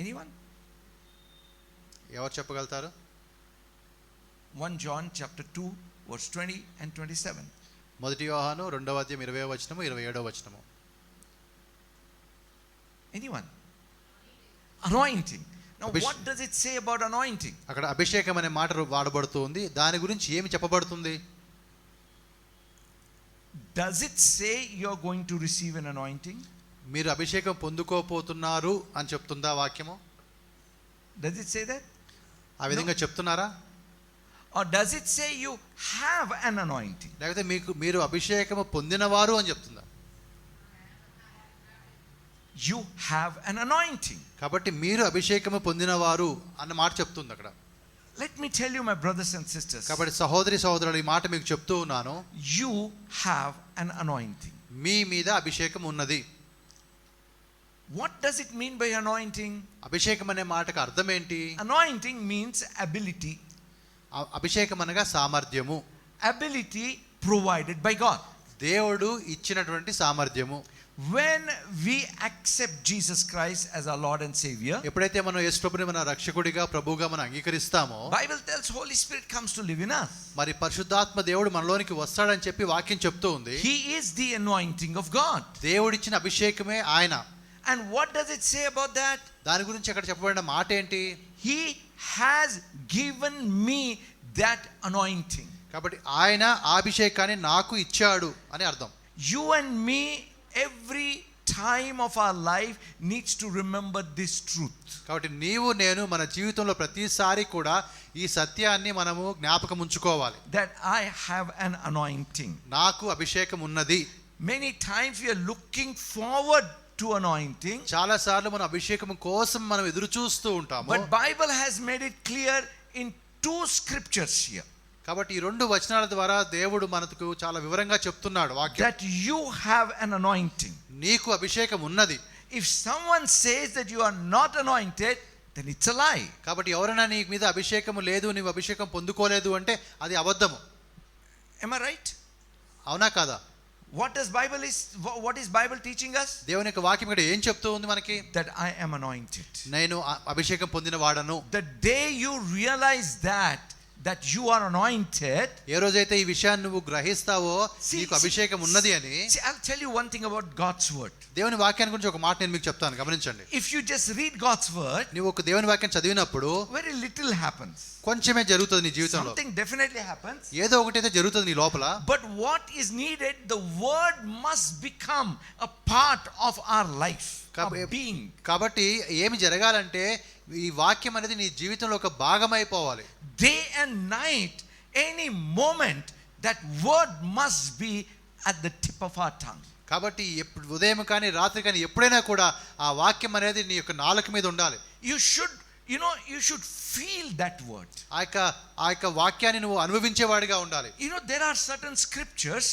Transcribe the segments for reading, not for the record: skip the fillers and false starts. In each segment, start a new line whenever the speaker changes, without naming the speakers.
Anyone?
ఎవరు చెప్పగలుగుతారు?
1 John chapter 2 verse 20 and 27.
మొదటి యోహాను 2వ అధ్యాయం 20వ వచనము 27వ వచనము.
Anyone? Anointing. Now what does it say about anointing?
అక్కడ అభిషేకం అనే మాట వాడబడుతుంది. దాని గురించి ఏమి చెప్పబడుతుంది?
Does it say you are going to receive an anointing?
మీరు అభిషేకం పొందుకోపోతున్నారు అని చెప్తుందా వాక్యము?
Does it say that?
ఆ విధంగా చెప్తున్నారా?
Or does it say you have an anointing?
లేకపోతే మీరు అభిషేకము పొందినవారు అని చెప్తుందా?
You have an anointing.
కాబట్టి మీరు అభిషేకము పొందినవారు అన్న మాట చెప్తుంది అక్కడ.
Let me tell you, my brothers and sisters.
కాబట్టి సహోదరి సహోదరులు, ఈ మాట మీకు చెప్తూ ఉన్నాను.
You have an anointing.
మీ మీద అభిషేకం ఉన్నది.
What does it mean by anointing?
అభిషేకం అనే మాటకు అర్థం ఏంటి?
Anointing means ability.
అభిషేకం అనగా సామర్థ్యము.
Ability provided by God.
దేవుడు ఇచ్చినటువంటి సామర్థ్యము.
When we accept Jesus Christ as our Lord and Savior,
ఎప్పుడైతే మనం యేసు ప్రభుని మన రక్షకుడిగా ప్రభువుగా మనం అంగీకరిస్తామో,
Bible tells Holy Spirit comes to live in us.
మరి పరిశుద్ధాత్మ దేవుడు మనలోనికి వస్తాడని చెప్పి వాక్యం చెప్తూ ఉంది.
He is the anointing of God.
దేవుడిచ్చిన అభిషేకమే ఆయన.
And what does it say about that?
దాని గురించి అక్కడ చెప్పబడిన మాట ఏంటి?
He has given me that anointing.
కాబట్టి ఆయన ఆ అభిషేకాన్ని నాకు ఇచ్చాడు అని అర్థం.
You and me, every time of our life needs to remember this truth.
కాబట్టి నీవు నేను మన జీవితంలో ప్రతిసారి కూడా ఈ సత్యాన్ని మనము జ్ఞాపకం ఉంచుకోవాలి.
That I have an anointing.
నాకు అభిషేకం ఉన్నది.
Many times we are looking forward to anointing.
చాలా సార్లు మన అభిషేకం కోసం మనం ఎదురు చూస్తూ ఉంటాము.
But Bible has made it clear in 2 scriptures here.
కాబట్టి ఈ 2 వచనాల ద్వారా దేవుడు మనకు చాలా వివరంగా చెప్తున్నాడు వాక్యం.
That you have an anointing.
నీకు అభిషేకం ఉన్నది.
If someone says that you are not anointed, then it's a lie.
కాబట్టి ఎవరైనా నీ మీద అభిషేకం లేదు, నీవు అభిషేకం పొందుకోలేదు అంటే అది అబద్ధము.
Am I right?
అవునా కాదా?
What is Bible teaching us?
దేవుని యొక్క వాక్యం ఇక్కడ ఏం చెప్తూ ఉంది మనకి?
That I am anointed.
నేను అభిషేకం పొందిన వాడను.
The day you realize that you are anointed,
ఏ రోజైతే ఈ విషయాన్ని నువ్వు గ్రహిస్తావో నీకు అభిషేకం ఉన్నది అని.
See, I'll tell you one thing about God's word.
దేవుని వాక్యాన్ని గురించి ఒక మాట నేను మీకు చెప్తాను, గమనించండి.
If you just read God's word,
నువ్వు ఒక దేవుని వాక్యం చదివినప్పుడు
very little happens.
కొంచెమే జరుగుతుంది నీ జీవితంలో.
Something definitely happens.
ఏదో ఒకటైతే జరుగుతుంది నీ లోపల.
But what is needed, the word must become a part of our life, a being.
కాబట్టి ఏమి జరగాలంటే ఈ వాక్యం అనేది నీ జీవితంలో ఒక భాగమైపోవాలి.
Day and night, any moment, that word must be at the tip of our tongue.
కాబట్టి ఉదయం కానీ రాత్రి కానీ ఎప్పుడైనా కూడా ఆ వాక్యం అనేది నీ యొక్క నాలుక మీద ఉండాలి.
You should feel that word.
ఆ యొక్క వాక్యాన్ని నువ్వు అనుభవించేవాడిగా ఉండాలి.
There are certain scriptures,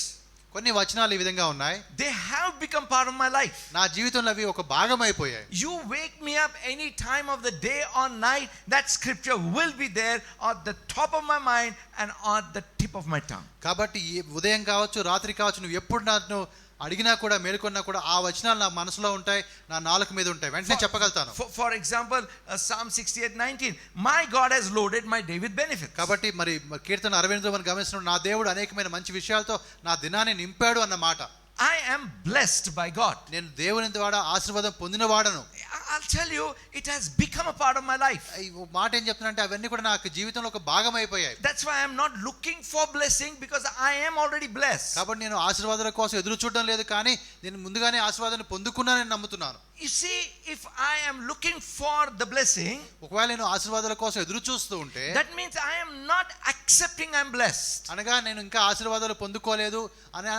కొన్ని వచనాలు ఈ విధంగా ఉన్నాయి.
they have become part of my life.
నా జీవితంలో అవి ఒక భాగం అయిపోయాయి.
You wake me up any time of the day or night, that scripture will be there at the top of my mind and on the tip of my tongue.
కాబట్టి ఉదయం కావచ్చు రాత్రి కావచ్చు, నువ్వు ఎప్పుడు నన్ను అడిగినా కూడా మేలుకొన్నా కూడా ఆ వచనాలు నా మనసులో ఉంటాయి, నా నాలుక మీద ఉంటాయి, వెంటనే చెప్పగలుగుతాను.
For example, Psalm 68:19, my God has loaded my day with benefits.
కాబట్టి మరి కీర్తన 68 మనం గమనిస్తున్నాం, నా దేవుడు అనేకమైన మంచి విషయాలతో నా దినాన్ని నింపాడు అన్న మాట.
I am blessed by God.
నేను దేవుని ద్వారా ఆశీర్వాదం పొందినవాడను.
I'll tell you, it has become a part of my life.
ఈ మాట ఏం చెప్తున్నానంటే అవన్నీ కూడా నాకు జీవితంలో ఒక భాగం అయిపోయాయి.
That's why I am not looking for blessing, because I am already blessed.
కాబట్టి నేను ఆశీర్వాదాల కోసం ఎదురు చూడడం లేదు, కానీ నేను ముందుగానే ఆశీర్వాదాన్ని పొందుకున్నానని నమ్ముతున్నాను.
You see, if I am looking for the blessing,
ఒకవేళ నేను ఆశీర్వాదాల కోసం ఎదురు చూస్తూ ఉంటే,
that means I am not accepting I'm blessed.
అనగా నేను ఇంకా ఆశీర్వాదాలు పొందుకోలేదు అని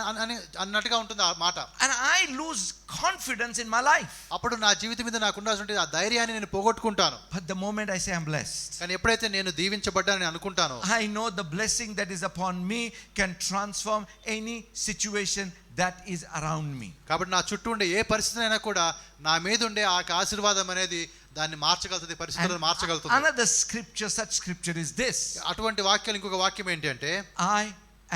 అన్నట్టుగా ఉంటుంది ఆ మాట.
And I lose confidence in my life.
అప్పుడు నా జీవితం మీద నాకు ఉండాల్సిన ఆ ధైర్యాన్ని నేను పోగొట్టుకుంటాను.
But the moment I say I'm blessed,
కానీ ఎప్పుడైతే నేను దీవించబడ్డానని అనుకుంటాను,
I know the blessing that is upon me can transform any situation that is around me.
కాబట్టి నా చుట్టూ ఉండే ఏ పరిస్థితి అయినా కూడా నా మీద ఉండే ఆ ఆశీర్వాదం అనేది దాన్ని మార్చగలుగుతుంది, పరిస్థితులను మార్చగలుగుతుంది.
Another scripture, such scripture is this.
అటువంటి వాక్యాలు ఇంకొక వాక్యం ఏంటి అంటే,
I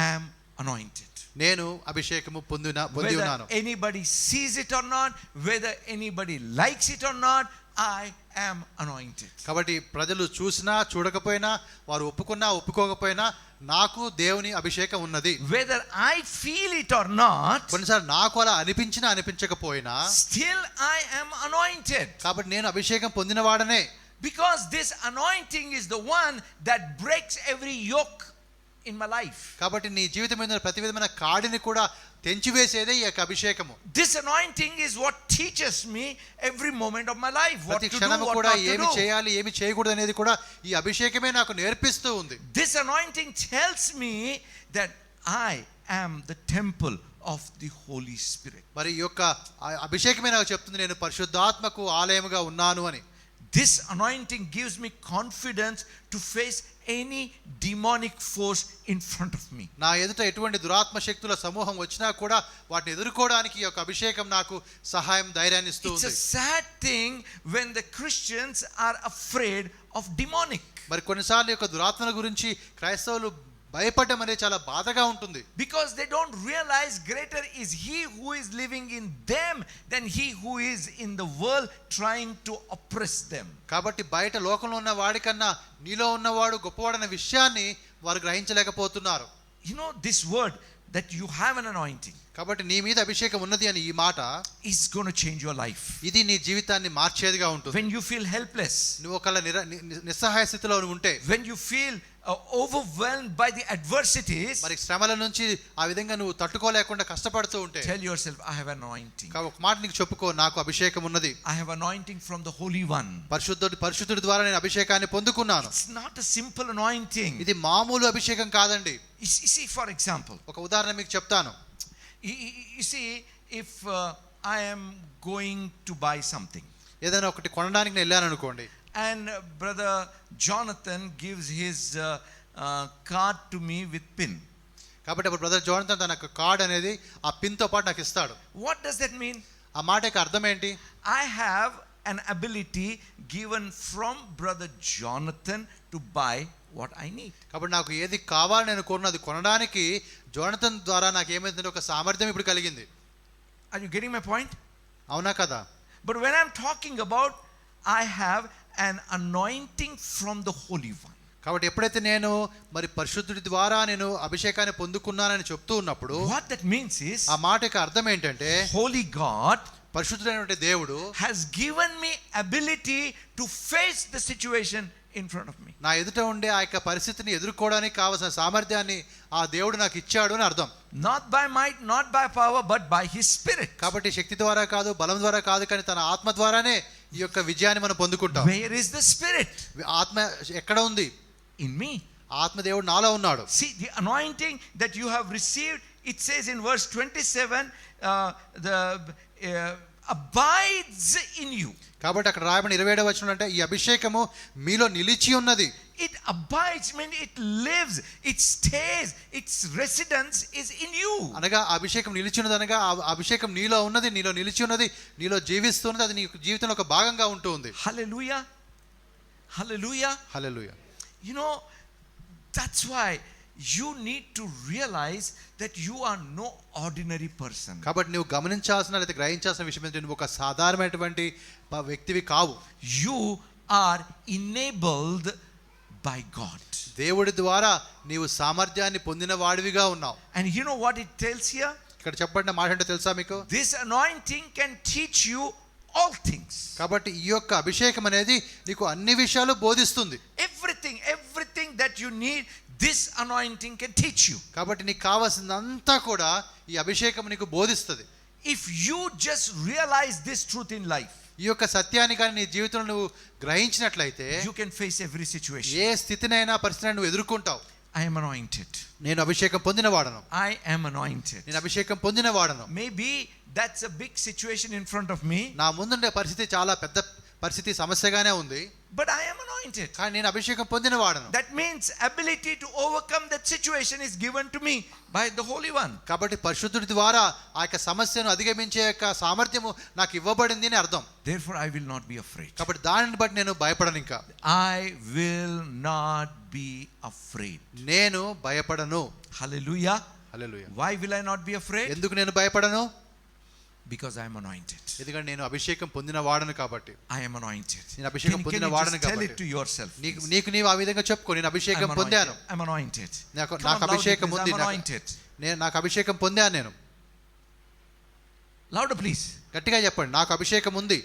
am anointed.
నేను అభిషేకము పొంది ఉన్నాను.
Whether anybody sees it or not, whether anybody likes it or not, I am anointed.
కాబట్టి ప్రజలు చూసినా చూడకపోయినా, వారు ఒప్పుకున్నా ఒప్పుకోకపోయినా, నాకు దేవుని అభిషేకం ఉన్నది.
Whether I feel it or not,
కొన్నిసార్లు నాకు అలా అనిపించినా అనిపించకపోయినా,
still I am anointed.
కాబట్టి నేను అభిషేకం పొందినవాడనే.
Because this anointing is the one that breaks every yoke in my life.
కాబట్టి నీ జీవితం మీద ప్రతి విధమైన కాడిని కూడా తెంచివేసేదే ఈ యొక్క అభిషేకము.
This anointing is what teaches me every moment of my life, what
ప్రతి
to do,
క్షణము
what
కూడా
not to
ఏమి
do.
చేయాలి ఏమి చేయకూడదు అనేది కూడా ఈ అభిషేకమే నాకు నేర్పిస్తూ ఉంది.
This anointing tells me that I am the temple of the Holy Spirit.
మరి ఈ యొక్క అభిషేకమే నాకు చెప్తుంది నేను పరిశుద్ధాత్మకు ఆలయముగా ఉన్నాను అని.
This anointing gives me confidence to face any demonic force in front of me.
నా ఎదుట ఎటువంటి దురాత్మ శక్తుల సమూహం వచ్చినా కూడా వాటిని ఎదుర్కోవడానికి ఈ యొక్క అభిషేకం నాకు సహాయం ధైర్యాన్ని ఇస్తుంది.
It's a sad thing when the Christians are afraid of demonic.
మరి కొన్నిసార్లు ఈ యొక్క దురాత్మల గురించి క్రైస్తవులు భయపడడం అనేది చాలా బాధగా ఉంటుంది.
Because they don't realize greater is he who is living in them than he who is in the world trying to oppress them.
కాబట్టి బయట లోకంలో ఉన్న వాడికన్నా నీలో ఉన్నవాడు గొప్పవాడనే విషయాన్ని వారు గ్రహించలేకపోతున్నారు.
You know, this word that you have an anointing
కాబట్టి నీ మీద అభిషేకం ఉన్నది అని ఈ మాట
is going to change your life.
ఇది నీ జీవితాన్ని మార్చేదిగా ఉంటుంది.
When you feel helpless,
నువ్వు ఒకళ్ళ నిస్సహాయ స్థితిలో ఉంటే,
when you feel overwhelmed by the adversities,
మరి శ్రమల నుంచి ఆ విధంగా నువ్వు తట్టుకోలేకుండా కష్టపడుతూ ఉంటే,
tell yourself, I have anointing.
ఒక మాట నీకు చెప్పుకో, నాకు అభిషేకం ఉన్నది.
I have anointing from the Holy One.
పరిశుద్ధుడి ద్వారా నేను అభిషేకాన్ని పొందుకున్నాను.
It's not a simple anointing.
ఇది మామూలు అభిషేకం కాదండి.
You see, for example,
ఒక ఉదాహరణ మీకు చెప్తాను.
you see, if I am going to buy something,
ఏదైనా ఒకటి కొనడానికి నేను వెళ్ళాను అనుకోండి,
and brother Jonathan gives his card to me with pin.
కాబట్టి అప్పుడు బ్రదర్ జోనథన్ తన కార్డ్ అనేది ఆ పిన్ తో పాటు నాకు ఇస్తాడు.
What does that mean?
ఆ మాట యొక్క అర్థం ఏంటి?
I have an ability given from brother Jonathan to buy what I need.
కాబట్టి నాకు ఏది కావాలని నేను కోరినది కొనడానికి జోనథన్ ద్వారా నాకు ఏమైందంటే ఒక సామర్థ్యం ఇప్పుడు కలిగింది.
Are you getting my point?
అవునా కదా?
But when I'm talking about I have an anointing from the Holy One.
కాబట్టి ఎప్పుడైతే నేను మరి పరిశుద్ధుడి ద్వారా నేను అభిషేకాన్ని పొందుకున్నానని చెప్తూ ఉన్నప్పుడు
What that means is,
ఆ మాట యొక్క అర్థం ఏంటంటే,
Holy God
పరిశుద్ధుడైనటువంటి దేవుడు
has given me ability to face the situation in front of me.
నా ఎదుట ఉండే ఆ యొక్క పరిస్థితిని ఎదుర్కోవడానికి కావాల్సిన సామర్థ్యాన్ని ఆ దేవుడు నాకు ఇచ్చాడు అని అర్థం.
Not by might, not by power, but by his spirit.
కాబట్టి శక్తి ద్వారా కాదు, బలం ద్వారా కాదు, కానీ తన ఆత్మ ద్వారానే ఈ యొక్క విజయాన్ని మనం పొందుకుంటాం.
Where is the spirit?
ఆత్మ ఎక్కడ ఉంది?
In me.
ఆత్మ దేవుడు నాలో ఉన్నాడు.
See, the anointing that you have received, it says in verse 27, abides in you.
కాబట్టి అక్కడ రాయబడిన 27వ వచనం అంటే ఈ అభిషేకము మీలో నిలిచి ఉన్నది.
It abides means it lives, it stays, its residence is in you.
అనగా అభిషేకం నిలిచి ఉన్నది, అనగా ఆ అభిషేకం నీలో ఉన్నది, నీలో నిలిచి ఉన్నది, నీలో జీవిస్తున్నది, అది నీ జీవితంలో ఒక భాగంగా ఉంటుంది.
Hallelujah. Hallelujah.
Hallelujah.
You know, that's why you need to realize that you are no ordinary person.
కాబట్టి నువ్వు గమనించాల్సిన లేదా గ్రహించాల్సిన విషయం ఏంటంటే నువ్వు ఒక సాధారణమైనటువంటి వ్యక్తివి కావు.
You are enabled by God.
దేవుడి ద్వారా నీవు సామర్థ్యాన్ని పొందిన వాడివిగా ఉన్నావు.
And you know what it tells here?
ఇక్కడ చెప్పబడిన మాట ఏంటో తెలుసా మీకు?
This anointing can teach you all things.
కాబట్టి ఈ యొక్క అభిషేకం అనేది నీకు అన్ని విషయాలు బోధిస్తుంది.
Everything that you need, this anointing can teach you.
కాబట్టి నీకు కావాల్సినంతా కూడా ఈ అభిషేకం నీకు బోధిస్తుంది.
If you just realize this truth in life,
ఈ యొక్క సత్యాన్ని కానీ నీ జీవితంలో నువ్వు గ్రహించినట్లయితే
you can face every situation.
ఏ స్థితినైనా పరిస్థితిని నువ్వు ఎదుర్కొంటావు.
I am anointed.
నేను అభిషేకం పొందినవాడను.
I am anointed.
నేను అభిషేకం పొందినవాడను.
Maybe that's a big situation in front of me.
నా ముందుండే పరిస్థితి చాలా పెద్ద పరిస్థితి, సమస్యగానే ఉంది.
But I am anointed.
కానీ నేను అభిషేకం పొందినవాడను.
That means ability to overcome that situation is given to me by the Holy One.
కాబట్టి పరిశుద్ధుడి ద్వారా ఆ యొక్క సమస్యను అధిగమించే యొక్క సామర్థ్యము నాకు ఇవ్వబడింది అని అర్థం.
Therefore I will not be afraid.
కాబట్టి దానిని బట్టి నేను భయపడను. ఇంకా
I will not be afraid.
నేను భయపడను.
Hallelujah.
Hallelujah.
Why will I not be afraid?
ఎందుకు నేను భయపడను?
Because I am anointed.
ఎందుకంటే నేను అభిషేకం పొందిన వాడను కాబట్టి.
I am anointed.
నేను అభిషేకం పొందిన వాడను కాబట్టి.
Tell it to yourself.
నీకు నీవు ఆ విధంగా చెప్పుకో, నేను అభిషేకం పొందాను.
I am anointed.
నాకు అభిషేకం ఉంది. నాకు అభిషేకం పొందాను నేను.
Louder please.
గట్టిగా చెప్పండి, నాకు అభిషేకం ఉంది.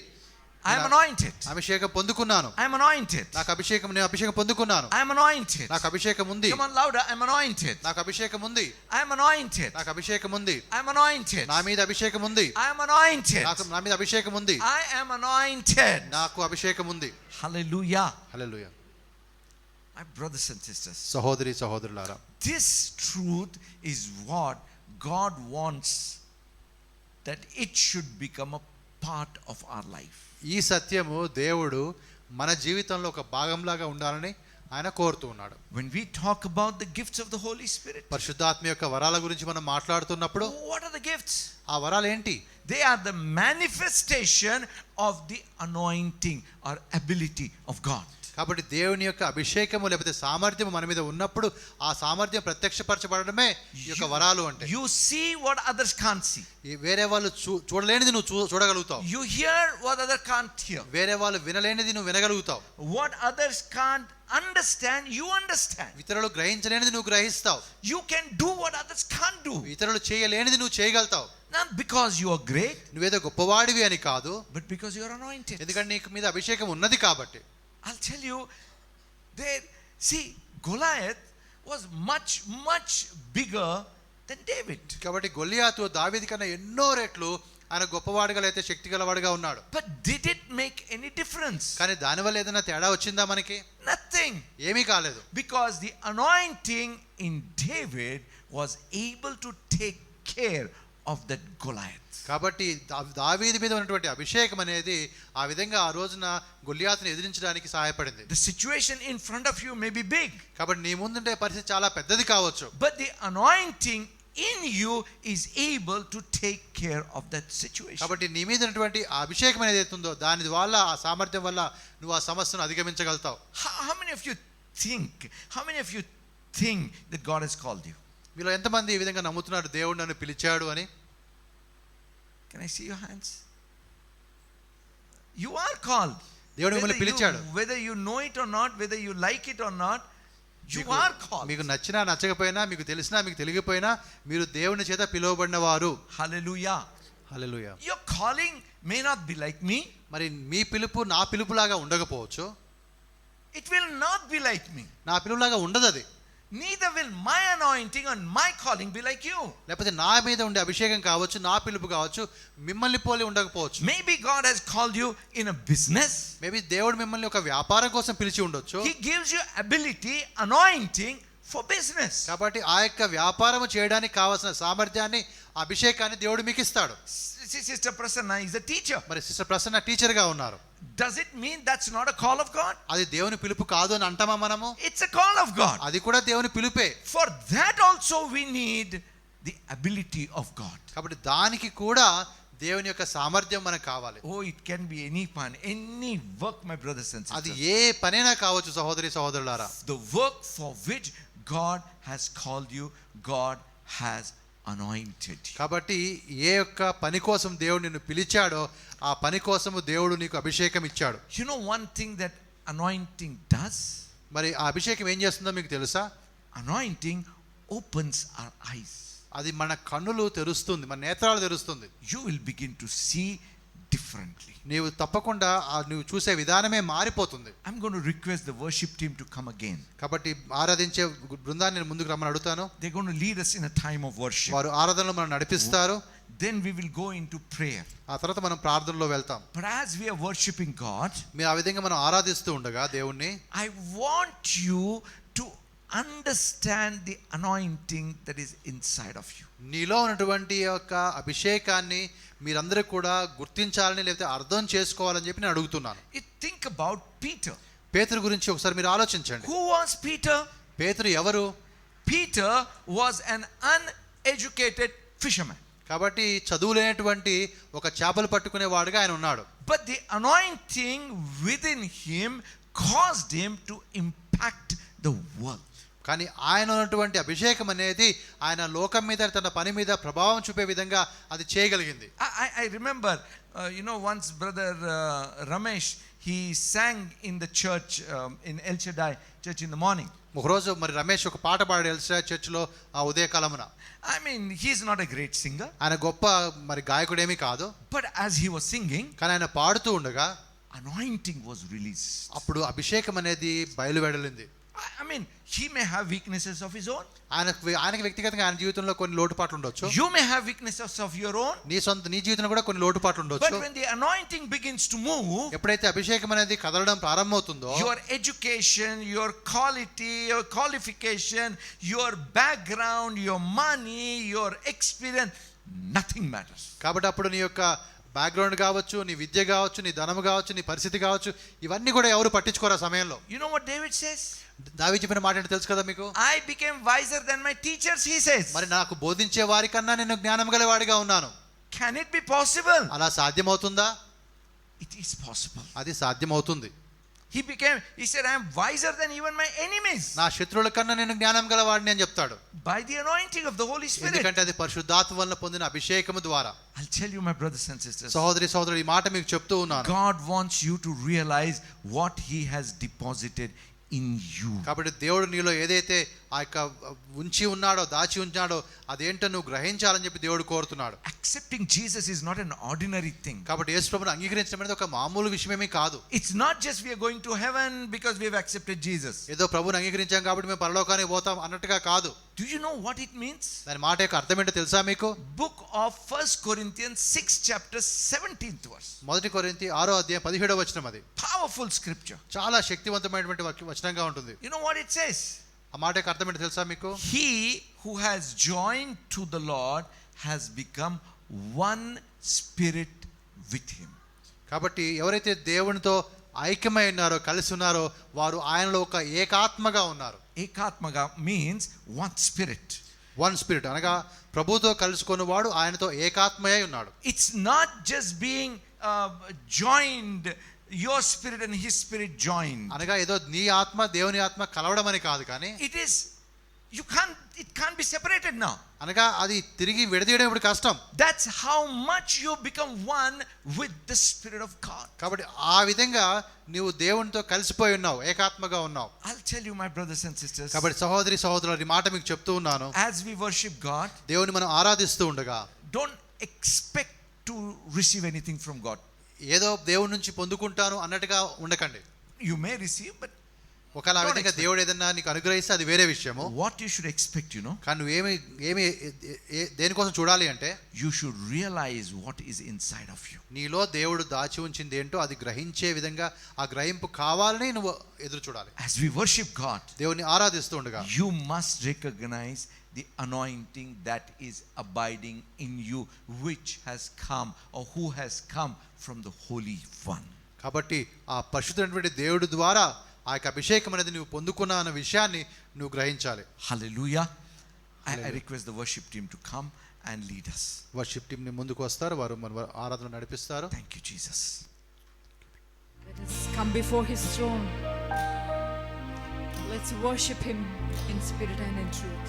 I am anointed.
అభిషేకం పొందుకున్నాను.
I am anointed.
నేను అభిషేకం పొందుకున్నాను.
I am anointed.
నాకు అభిషేకం ఉంది.
Come on louder. I am anointed.
నాకు అభిషేకం ఉంది.
I am anointed.
నాకు అభిషేకం ఉంది.
I am anointed.
నా మీద అభిషేకం ఉంది.
I am anointed.
నా మీద అభిషేకం ఉంది.
I am anointed.
నాకు అభిషేకం ఉంది.
Hallelujah.
Hallelujah.
My brothers and sisters,
సహోదరి సహోదరులారా,
this truth is what God wants that it should become a part of our life.
ఈ సత్యము దేవుడు మన జీవితంలో ఒక భాగంలాగా ఉండాలని ఆయన కోరుతూ ఉన్నాడు.
When we talk about the gifts of the Holy Spirit,
పరిశుద్ధాత్మ యొక్క వరాల గురించి మనం మాట్లాడుతున్నప్పుడు,
what are the gifts?
ఆ వరాలు ఏంటి?
They are the manifestation of the anointing or ability of God.
కాబట్టి దేవుని యొక్క అభిషేకము లేకపోతే సామర్థ్యము మన మీద ఉన్నప్పుడు ఆ సామర్థ్యం ప్రత్యక్షపరచబడడమే ఈ యొక్క వరాలు అంటే.
You see what others can't see.
వేరే వాళ్ళు చూడలేనిది నువ్వు చూడగలుగుతావు.
You hear what others can't hear.
వేరే వాళ్ళు వినలేనిది నువ్వు వినగలుగుతావు.
What others can't understand, you understand.
ఇతరులు గ్రహించలేనిది నువ్వు గ్రహిస్తావు.
You can do what others can't do.
ఇతరులు చేయలేనిది నువ్వు చేయగలుగుతావు.
Not because you are great,
నువ్వేదో గొప్పవాడివి అని కాదు,
but because you are anointed.
ఎందుకంటే నీకు మీద అభిషేకం ఉన్నది కాబట్టి.
I'll tell you, see, Goliath was much bigger than David.
కాబట్టి గొలియాతు దావీదు కన్నా ఎన్నో రెట్లు ఆయన గొప్పవాడిగా అయితే శక్తి గలవాడిగా ఉన్నాడు.
But did it make any difference?
కానీ దానివల్ల ఏదైనా తేడా వచ్చిందా మనకి?
Nothing.
ఏమీ కాలేదు.
Because the anointing in David was able to take care of that Goliath.
కాబట్టి దావీదు మీద ఉన్నటువంటి అభిషేకం అనేది ఆ విధంగా ఆ రోజున గొలియాతుని ఎదిరించడానికి సహాయపడింది.
The situation in front of you may be big.
కాబట్టి నీ ముందుండే పరిస్థితి చాలా పెద్దది కావచ్చు.
But the anointing in you is able to take care of that situation.
కాబట్టి నీ మీద ఉన్నటువంటి ఆ అభిషేకం అనేది ఉందో దాని వల్ల ఆ సామర్థ్యం వల్ల నువ్వు ఆ సమస్యను అధిగమించగలుగుతావు.
How many of you think that God has called you?
మీలో ఎంతమంది ఈ విధంగా నమ్ముతున్నారు దేవుడు నన్ను పిలిచాడు అని?
Can I see your hands? You are called.
దేవుడు మిమ్మల్ని పిలిచాడు.
Whether you know it or not, whether you like it or not, you are called.
మీకు నచ్చినా నచ్చకపోయినా, మీకు తెలిసినా మీకు తెలియకపోయినా మీరు దేవుని చేత పిలువబడిన వారు.
Hallelujah.
Hallelujah.
Your calling may not be like me.
మరి మీ పిలుపు నా పిలుపులాగా ఉండకపోవచ్చు.
It will not be like me.
నా పిలుపులాగా ఉండదు అది.
Neither will my anointing and my calling be like you.
లేకపోతే నా మీద ఉండే అభిషేకం కావచ్చు, నా పిలుపు కావచ్చు, మిమ్మల్ని పోలి ఉండకపోవచ్చు.
Maybe God has called you in a business.
Maybe దేవుడు మిమ్మల్ని ఒక వ్యాపారం కోసం పిలిచి ఉండొచ్చు.
He gives you ability, anointing for business.
కాబట్టి ఆ యొక్క వ్యాపారం చేయడానికి కావాల్సిన సామర్థ్యాన్ని, అభిషేకాన్ని దేవుడు మీకు ఇస్తాడు.
Sister Prasanna is a teacher.
మరి సిస్టర్ ప్రసన్న టీచర్ గా ఉన్నారు.
Does it mean that's not a call of God?
అది దేవుని పిలుపు కాదు అని అంటామా మనము?
It's a call of God.
అది కూడా దేవుని పిలుపే.
For that also we need the ability of God.
కాబట్టి దానికి కూడా దేవుని యొక్క సామర్థ్యం మనకు కావాలి.
Oh, it can be any work, my brothers and sisters.
అది ఏ పనైనా కావచ్చు సహోదరి సహోదరులారా.
The work for which God has called you, God has anointed.
కాబట్టి ఏ యొక్క పని కోసం దేవుడు నిన్ను పిలిచాడో ఆ పని కోసము దేవుడు నీకు అభిషేకం ఇచ్చాడు.
You know one thing that anointing does?
మరి ఆ అభిషేకం ఏం చేస్తుందో మీకు తెలుసా?
Anointing opens our eyes.
అది మన కన్నులు తెరుస్తుంది, మన నేత్రాలు తెరుస్తుంది.
You will begin to see differently.
నీవు తప్పకుండా నువ్వు చూసే విధానమే మారిపోతుంది.
I'm going to request the worship team to come again.
కాబట్టి ఆరాధించే బృందాన్ని నేను ముందుకు రమ్మని అడుగుతాను.
They're going to lead us in a time of worship.
వారు ఆరాధనలో మనం నడిపిస్తారు.
Then we will go into prayer.
ఆ తర్వాత మనం ప్రార్థనలో వెళ్తాం.
But as we are worshiping God,
మీరు ఆ విధంగా మనం ఆరాధిస్తూ ఉండగా దేవుణ్ణి,
I want you to understand the anointing that is inside of you.
నీలో ఉన్నటువంటి యొక్క అభిషేకాన్ని మీరందరూ కూడా గుర్తించాలని లేకపోతే అర్థం చేసుకోవాలని చెప్పి నేను అడుగుతున్నాను.
You think about Peter.
పేతురు గురించి ఒకసారి మీరు ఆలోచించండి.
Who was Peter?
పేతురు ఎవరు?
Peter was an uneducated fisherman.
కాబట్టి చదువు లేనటువంటి ఒక చేపలు పట్టుకునే వాడుగా ఆయన ఉన్నాడు.
But the anointing within him caused him to impact the world.
కానీ ఆయన ఉన్నటువంటి అభిషేకం అనేది ఆయన లోకం మీద తన పని మీద ప్రభావం చూపే విధంగా అది చేయగలిగింది.
I remember, once brother Ramesh, he sang in the church, in El Shaddai church in the morning.
ఒకరోజు మరి రమేష్ ఒక పాట పాడాడు ఎల్సా చర్చ్లో ఆ ఉదయకాలమున.
I mean, he's not a great singer.
ఆయన గొప్ప మరి గాయకుడేమీ కాదు.
But as he was singing,
కానీ ఆయన పాడుతూ ఉండగా
anointing was released.
అప్పుడు అభిషేకం అనేది బయలువెడలింది.
I mean, he may have weaknesses of his own.
ఆయనకి వ్యక్తిగతంగా ఆయన జీవితంలో కొన్ని లోటుపాట్లు ఉండొచ్చు.
You may have weaknesses of your own.
నీ జీవితంలో కూడా కొన్ని లోటుపాట్లు ఉండొచ్చు.
But when the anointing begins to move,
ఎప్పుడైతే అభిషేకం అనేది కదలడం ప్రారంభమవుతుందో,
your education, your quality, your qualification, your background, your money, your experience, nothing matters.
కాబట్టి అప్పుడు నీ యొక్క బ్యాక్గ్రౌండ్ కావచ్చు, నీ విద్య కావచ్చు, నీ ధనము కావచ్చు, నీ పరిస్థితి కావచ్చు, ఇవన్నీ కూడా ఎవరు పట్టించుకోరు ఆ సమయంలో.
You know what David says?
దావీదు చెప్పిన మాట ఏంటో తెలుసు కదా మీకు.
I became wiser than my teachers, he says.
మరి నాకు బోధించే వారికన్నా నేను జ్ఞానం గలవాడిగా ఉన్నాను.
Can it be possible?
అలా సాధ్యమవుతుందా?
It is possible.
అది సాధ్యమవుతుంది.
He said, I am wiser than even my enemies.
నా శత్రువుల కన్నా నేను జ్ఞానం గలవాడిని అని చెప్తాడు.
By the anointing of the Holy Spirit.
ఎందుకంటే అది పరిశుద్ధాత్మ వలన పొందిన అభిషేకము ద్వారా.
I'll tell you, my brothers and sisters.
సహోదరుడు ఈ మాట మీకు చెప్తూ ఉన్నాను.
God wants you to realize what he has deposited in you.
కాబట్టి దేవుడు నీలో ఏదైతే ఆ యొక్క ఉంచి ఉన్నాడో, దాచి ఉంచాడో, అదేంటో నువ్వు గ్రహించాలని చెప్పి దేవుడు కోరుతున్నాడు.
Accepting Jesus is not an ordinary thing.
కాబట్టి యేసు ప్రభువును అంగీకరించడం అనేది ఒక మామూలు విషయమేమీ కాదు.
It's not just we are going to heaven because we have accepted Jesus.
ఏదో ప్రభువును అంగీకరించాం కాబట్టి మేము పరలోకానికి పోతాం అన్నట్టుగా కాదు.
Do you know what it means?
దాని మాట యొక్క అర్థం ఏంటో తెలుసా మీకు?
Book of 1 Corinthians 6 chapter 17th verse.
మొదటి కొరింథీ 6వ అధ్యాయం 17వ వచనం అది.
Powerful scripture.
చాలా శక్తివంతమైన వచనంగా ఉంటుంది.
You know what it says?
ఆ మాట యొక్క అర్థం ఏంటో తెలుసా మీకు?
He who has joined to the Lord has become one spirit with him.
కాబట్టి ఎవరైతే దేవునితో ఐక్యమై ఉన్నారో, కలిసి ఉన్నారో, వారు ఆయనలో ఒక ఏకాత్మగా ఉన్నారు.
Ekatmaga means one spirit.
One spirit అనగా ప్రభుతో కలుసుకొని వాడు ఆయనతో ఏకాత్మయై ఉన్నాడు.
It's not just being joined, your spirit and his spirit joined.
అనగా ఏదో నీ ఆత్మ దేవుని ఆత్మ కలవడం అని కాదు, కానీ
it can't be separated now.
అనగా అది తిరిగి విడదీయడం ఇప్పుడు కష్టం.
That's how much you become one with the Spirit of God.
కాబట్టి ఆ విధంగా నీవు దేవునితో కలిసిపోయి ఉన్నావు, ఏకాత్మగా ఉన్నావు.
I'll tell you, my brothers and sisters.
కాబట్టి సహోదరులు, ఈ మాట మీకు చెప్తూ ఉన్నాను.
As we worship God,
దేవుని మనం ఆరాధిస్తూ ఉండగా
don't expect to receive anything from God.
ఏదో దేవుని నుంచి పొందుకుంటాను అన్నట్టుగా ఉండకండి.
You may receive, but
ఒకవేళ ఆ విధంగా దేవుడు ఏదన్నా నీకు అనుగ్రహిస్తే అది వేరే విషయము.
What you should expect,
కానీ నువ్వు ఏమి దేనికోసం చూడాలి అంటే,
you should realize what is inside of you.
నీలో దేవుడు దాచి ఉంచింది ఏంటో అది గ్రహించే విధంగా ఆ గ్రహింపు కావాలని నువ్వు ఎదురు చూడాలి.
As we worship God,
దేవుని ఆరాధిస్తూ ఉండగా
you must recognize the anointing that is abiding in you, which has come or who has come from the Holy One.
కాబట్టి ఆ పరిశుద్ధమైనటువంటి దేవుడి ద్వారా ఆ యొక్క అభిషేకం అనేది నువ్వు పొందుకున్నా అన్న విషయాన్ని నువ్వు గ్రహించాలి.
Hallelujah. I request the worship team to come and lead us.
Worship team ని ముందుకు వస్తారు, వారు మన ఆరాధన నడిపిస్తారు.
Thank you, Jesus.
Let us come before his throne. Let's worship him in spirit and in truth.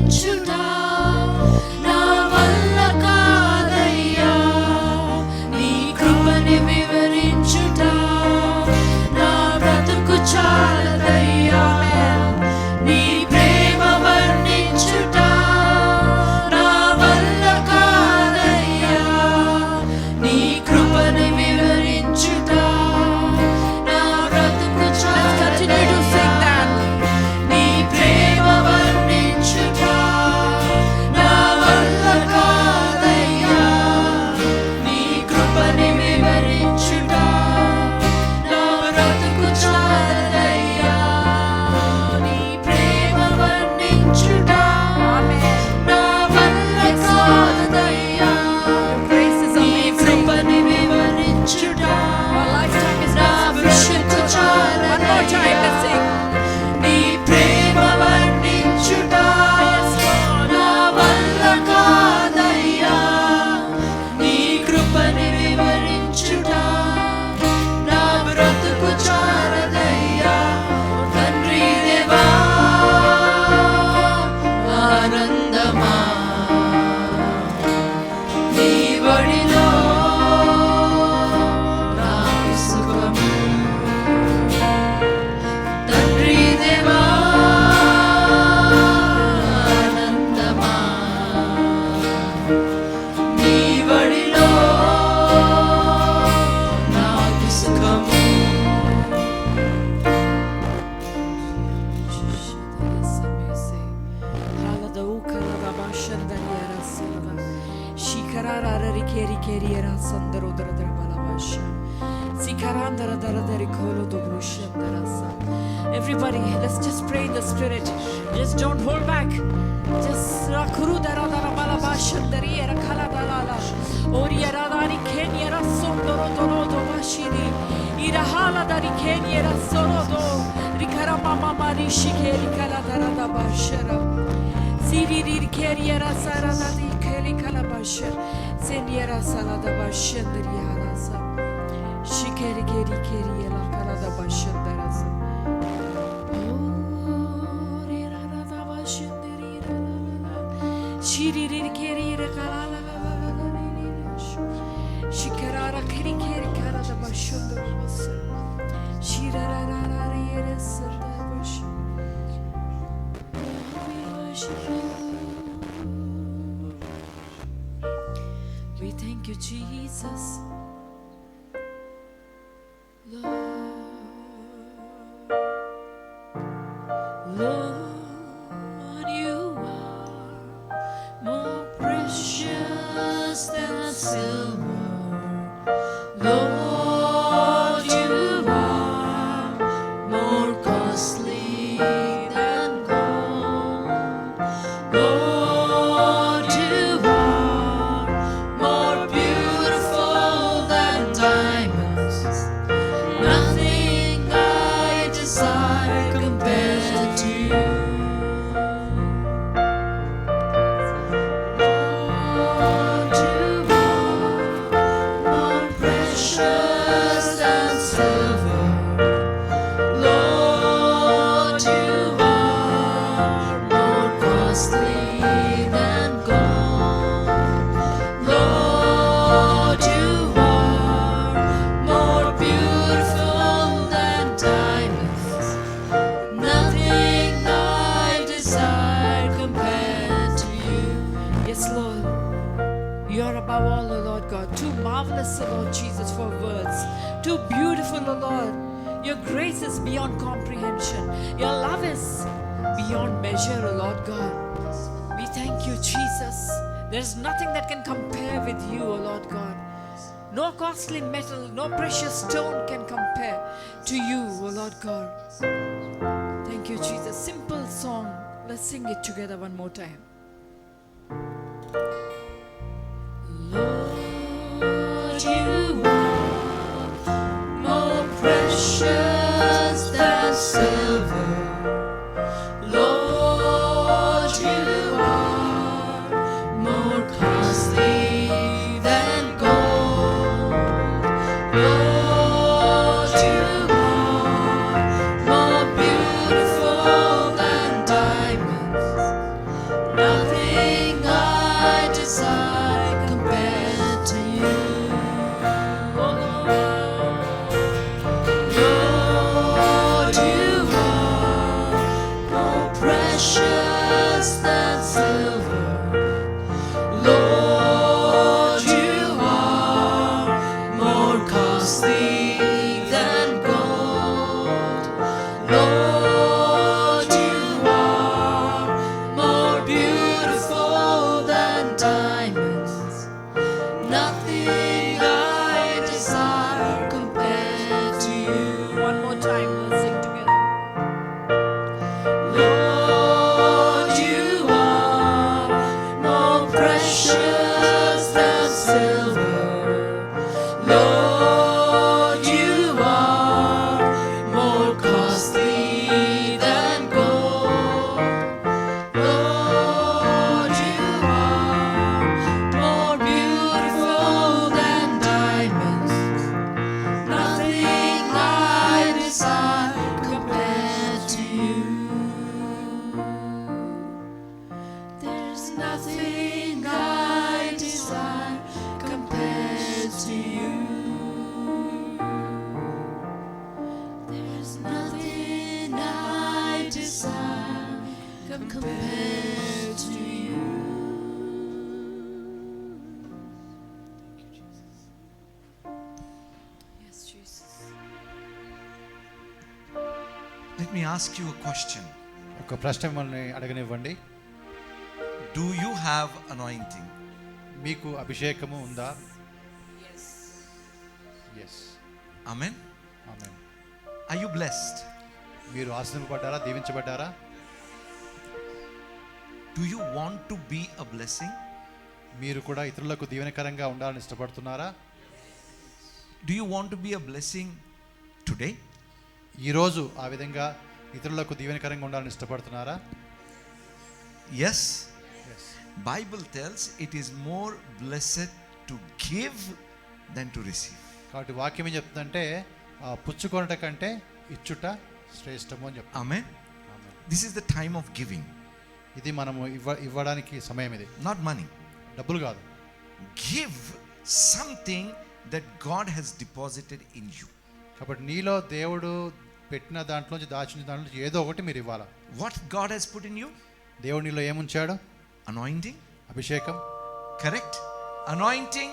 వివరించుటా నా వల్ల కాదయ్యా నీ కృపని వివరించుటా నా బ్రతుకు చాలదయ్యా నీ ప్రేమ వర్ణించుటా నా వల్ల కాదయ్యా నీ కృపని వివరించుటా నా బ్రతుకు చాలదయ్యా నీ ప్రేమ వర్ణించుటా నా వల్ల కాదయ్యా నీ కృపని వివరించుటా నా బ్రతుకు చాలదయ్యా నీ ప్రేమ వర్ణించుటా నా వల్ల కాదయ్యా నీ కృపని వివరించుటా నా బ్రతుకు చాలదయ్యా నీ ప్రేమ వర్ణించుటా నా వల్ల కాదయ్యా నీ కృపని వివరించుటా నా బ్రతుకు చాలదయ్యా తండ్రి దేవా ఆనందమా నీ వడిలో నాకు సుఖము తండ్రి దేవా ఆనందమా నీ వడిలో నాకు సుఖము
Everybody, let's just pray in the spirit. Just don't hold back. Just rakuru dara dara balaba shandari era kala dalala. Ori era dari ken era sondoro doro do bashiri. Ira hala dari ken era soro do. Rikara mama mari shikeri kala dara da bashara. Siri rir keri era sara da di keli kala bashar. Sendi era sala da bashandari hala sa. Shikeri keri keri era kala da bashandara sa. Shiririr kerire kala la la la la la la. Shikarara kiri kiri kara da başında olsa. Shirarara yere sırda baş. We thank you, Jesus. Lord, you are more precious than silver. Lord, you are more costly than gold. Lord, you are more beautiful than diamonds. Nothing I desire compared to you. Lord, you are more precious than silver. Lord, you are more costly than gold. Lord, you are more beautiful than diamonds. Nothing I desire compared to you. Yes, Lord. You are above all, O Lord God. Too marvelous, O Lord Jesus, for words. Too beautiful, O Lord. Your grace is beyond comprehension. Your love is beyond measure, O Lord God. We thank you, Jesus. There is nothing that can compare with you, O Lord God. No costly metal, no precious stone can compare to you, O Lord God. Thank you, Jesus. Simple song. Let's sing it together one more time. Lord, you are more precious than silver. Lord, you are more costly than gold. Lord, you are more beautiful than diamonds. precious than silver. Lord, you are more costly than gold. Lord, you are more beautiful than diamonds. Nothing I desire compared to you.
One more time, let's sing together.
Lord, you are more precious than silver. Lord, you are more costly than gold. Lord, you are more beautiful than diamonds. Nothing I desire compared to you. There's nothing I desire compared to you. There's nothing I desire compared to you.
Yes, Jesus.
Let me ask you a question.
ఒక ప్రశ్న మిమ్మల్ని అడగనివ్వండి.
Do you have anointing?
మీకు అభిషేకము ఉందా?
Yes.
Yes.
Amen?
Amen.
Are you blessed?
మీరు ఆశీర్వదింపబడ్డారా, దీవించబడ్డారా?
Do you want to be a blessing?
మీరు కూడా ఇతరులకు దీవెనకరంగా ఉండాలని ఇష్టపడుతున్నారా?
Do you want to be a blessing today?
ఈరోజు ఆ విధంగా ఇతరులకు దీవెనకరంగా ఉండాలని ఇష్టపడుతున్నారా?
Yes.
Yes.
Bible tells it is more blessed to give than to receive.
కాబట్టి వాక్యం ఏం చెప్తుందంటే పుచ్చుకొనుట కంటే ఇచ్చుట శ్రేష్టము అని చెప్తాం.
Amen.
Amen.
This is the time of giving,
ఇది మనము ఇవ్వడానికి సమయం ఇది,
not money.
డబ్బులు కాదు.
Give something that God has deposited in you.
కాబట్టి నీలో దేవుడు పెట్టిన దాంట్లోంచి దాచిన దాంట్లో ఏదో ఒకటి మీరు ఇవ్వాలి.
What God has put in you?
దేవుడు నీలో ఏముంచాడు?
Anointing.
అభిషేకం.
Correct? Anointing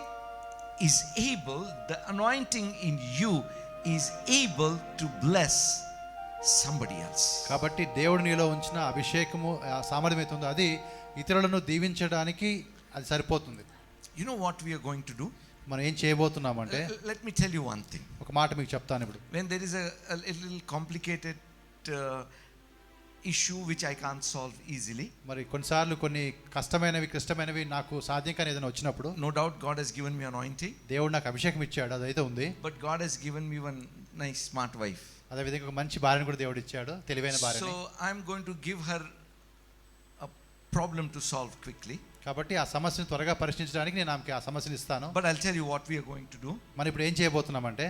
is able, the anointing in you is able to bless somebody else.
కాబట్టి దేవుడు నీలో ఉంచిన అభిషేకము సామర్థ్యం ఏతుందో అది ఇతరులను దీవించడానికి అది సరిపోతుంది.
You know what we are going to do?
మనం ఏం చేయబోతున్నామంటే
Let me tell you one thing.
ఒక మాట మీకు చెప్తాను ఇప్పుడు.
When there is a little complicated issue which I can't solve easily,
మరి కొన్నిసార్లు కొన్ని క్లిష్టమైనవి నాకు సాధ్యం కాని ఏదైనా వచ్చినప్పుడు,
no doubt God has given me anointing,
దేవుడు నాకు అభిషేకం ఇచ్చాడు, అదైతే ఉంది.
but God has given me one nice smart wife.
అదే విధంగా ఒక మంచి భార్యను కూడా దేవుడు ఇచ్చాడు, తెలివైన భార్యని.
So I'm going to give her a problem to solve quickly.
కాబట్టి ఆ సమస్యను త్వరగా పరిష్కరించడానికి నేను ఆమెకి ఆ సమస్యను ఇస్తాను.
But I'll tell you what we are going to do.
మనం ఇప్పుడు ఏం చేయబోతున్నామంటే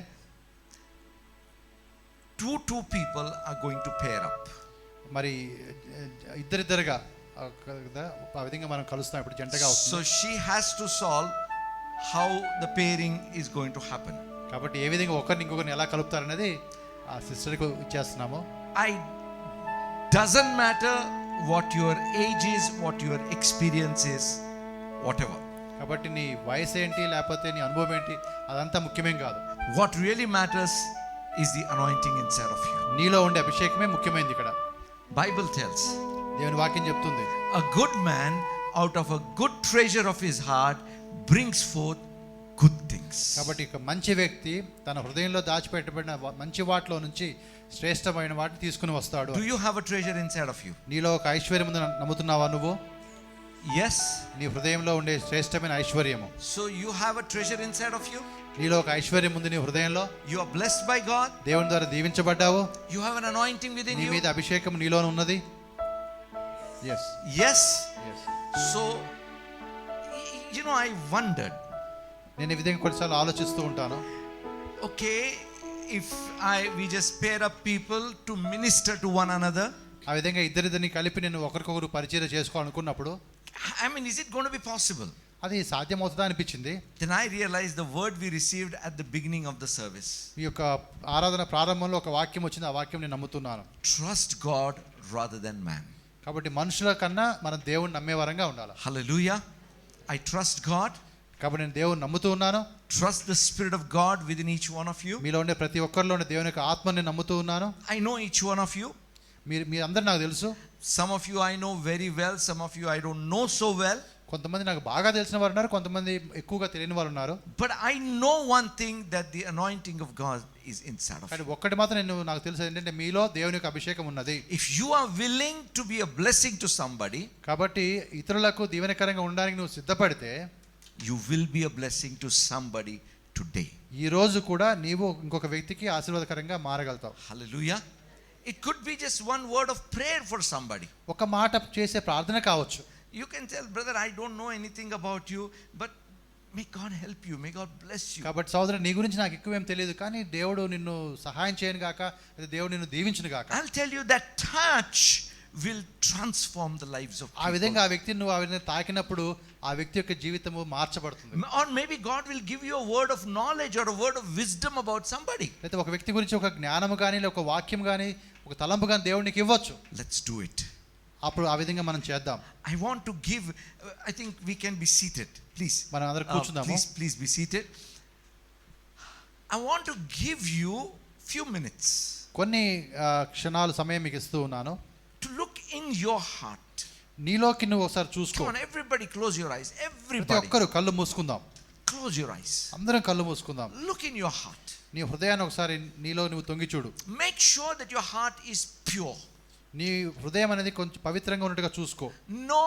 Two people are going to pair up.
మరి ఇద్దరిద్దరుగా ఆ విధంగా మనం కలుస్తాం, ఇప్పుడు జంటగా
So
అవుతుంది.
she has to solve how the pairing is going to happen.
కాబట్టి ఏ విధంగా ఒకరిని ఇంకొకరిని ఎలా కలుపుతారనేది ఆ సిస్టర్కి ఇచ్చేస్తున్నాము.
Doesn't matter what your age is, what your experience is, whatever.
కాబట్టి నీ వయసు ఏంటి లేకపోతే నీ అనుభవం ఏంటి అదంతా ముఖ్యమేం కాదు.
What really matters is the anointing inside of you.
నీలో ఉండే అభిషేకమే ముఖ్యమైనది ఇక్కడ.
Bible tells,
దేవుని వాక్యం చెప్తుంది,
a good man out of a good treasure of his heart brings forth good things.
కాబట్టి ఒక మంచి వ్యక్తి తన హృదయంలో దాచిపెట్టబడిన మంచి వాటిలో నుంచి శ్రేష్టమైన వాటిని తీసుకుని వస్తాడు.
Do you have a treasure inside of you?
నీలో ఒక ఐశ్వర్యం ఉందని నమ్ముతున్నావా నువ్వు?
Yes.
నీ హృదయంలో ఉండే శ్రేష్టమైన ఐశ్వర్యము.
So you have a treasure inside of you.
నీలో ఒక ఐశ్వర్యం ఉంది నీ హృదయంలో.
You are blessed by God.
దేవుని ద్వారా దీవించబడ్డావు.
You have an anointing within
నీ
you.
మీద అభిషేకం నీలో ఉన్నది. Yes.
Yes.
Yes.
So you know, I wondered,
నేను ఈ విధంగా కొన్నిసార్లు ఆలోచిస్తూ ఉంటాను.
okay, if we just pair up people to minister to one another,
ఆ విధంగా ఇద్దరిద్దరిని కలిపి నేను ఒకరికొకరు పరిచయం చేసుకోవాలనుకున్నప్పుడు
I mean, is it going to be possible?
అది సాధ్యమవుతుందా అనిపించింది.
Then I realized the word we received at the beginning of the service.
ఈ యొక్క ఆరాధన ప్రారంభంలో ఒక వాక్యం వచ్చింది, ఆ వాక్యం నేను నమ్ముతున్నాను.
Trust God rather than man.
కాబట్టి మనుషుల కన్నా మనం దేవుని నమ్మేవారంగా ఉండాలి.
Hallelujah. I trust God.
కాబట్టి నేను దేవుని నమ్ముతూ ఉన్నాను.
Trust the Spirit of God within each one of you.
మీలో ఉండే ప్రతి ఒక్కరిలో ఉండే దేవుని యొక్క ఆత్మని నమ్ముతూ ఉన్నాను.
I know each one of you.
మీరు అందరూ నాకు తెలుసు.
Some of you I know very well, some of you I don't know so well.
కొంతమంది నాకు బాగా తెలిసిన వారు ఉన్నారు, కొంతమంది ఎక్కువగా తెలియని వారు ఉన్నారు.
But I know one thing, that the anointing of God is inside of
కానీ
you.
ఒక్కటి మాత్రం నాకు తెలుసు ఏంటంటే మీలో దేవుని యొక్క అభిషేకం ఉన్నది.
If you are willing to be a blessing to somebody,
కాబట్టి ఇతరులకు దీవెనకరంగా ఉండడానికి నువ్వు సిద్ధపడితే
you will be a blessing to somebody today.
ఈ రోజు కూడా నీవు ఇంకొక వ్యక్తికి ఆశీర్వాదకరంగా మారగలుగుతావు.
Hallelujah. It could be just one word of prayer for somebody.
ఒక మాట చేసే ప్రార్థన కావచ్చు.
You can tell, brother, I don't know anything about you, but may God help you, may God bless you.
కాబట్టి సోదరుడు, నీ గురించి నాకు ఎక్కువేం తెలియదు, కానీ దేవుడు నిన్ను సహాయం చేయను గాక, దేవుడు నిన్ను దీవించును గాక.
I'll tell you that touch will transform the lives of people.
ఆ విధంగా ఆ వ్యక్తిని నువ్వు ఆ విధంగా తాకినప్పుడు ఆ వ్యక్తి యొక్క జీవితము మార్చబడుతుంది.
Or maybe God will give you a word of knowledge or a word of wisdom about somebody.
అయితే ఒక వ్యక్తి గురించి ఒక జ్ఞానము కానీ ఒక వాక్యం కానీ ఒక తలంపు కానీ దేవుడు నీకు ఇవ్వచ్చు.
Let's do it.
అప్పుడు ఆ విధంగా మనం చేద్దాం.
I want to give, I think we can be seated, please.
మనం అందరం కూర్చుందాము.
Please be seated. I want to give you few minutes
కొన్ని క్షణాలు సమయం మీకు ఇస్తూ ఉన్నాను.
to look in your heart.
నీలోకి నువ్వు ఒకసారి చూసుకో.
Come on, everybody close your eyes.
ప్రతి
Everybody
ఒక్కరు కళ్ళు మూసుకుందాం.
close your eyes.
అందరం కళ్ళు మూసుకుందాం.
Look in your heart.
నీ హృదయాన్ని ఒకసారి నీలో నువ్వు తొంగి చూడు.
Make sure that your heart is pure.
నీ హృదయం అనేది కొంచెం పవిత్రంగా ఉన్నట్టుగా చూసుకో.
No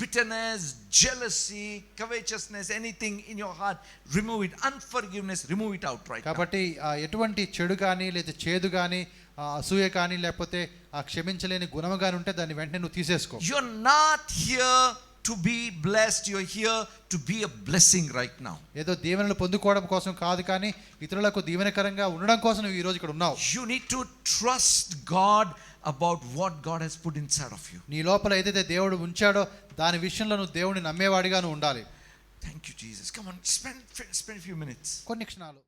bitterness, jealousy, covetousness, anything in your heart, remove it. Unforgiveness, remove it out right now.
కాబట్టి ఎటువంటి చెడు కానీ లేదా చేదు కానీ అసూయ కానీ లేకపోతే క్షమించలేని గుణము కానీ ఉంటే దాన్ని వెంటనే నువ్వు తీసేసుకో.
You're not here to be blessed, you're here to be a blessing right now.
ఏదో దీవెనలు పొందుకోవడం కోసం కాదు, కానీ ఇతరులకు దీవెనకరంగా ఉండడం కోసం నువ్వు ఈ రోజు ఇక్కడ ఉన్నావు.
You need to trust God about what God has put inside of you.
నీ లోపల ఏదైతే దేవుడు ఉంచాడో దాని విషయంలో నువ్వు దేవుడిని నమ్మేవాడిగా నువ్వు ఉండాలి.
Thank you, Jesus. Come on, spend a few minutes.
కొన్ని క్షణాలు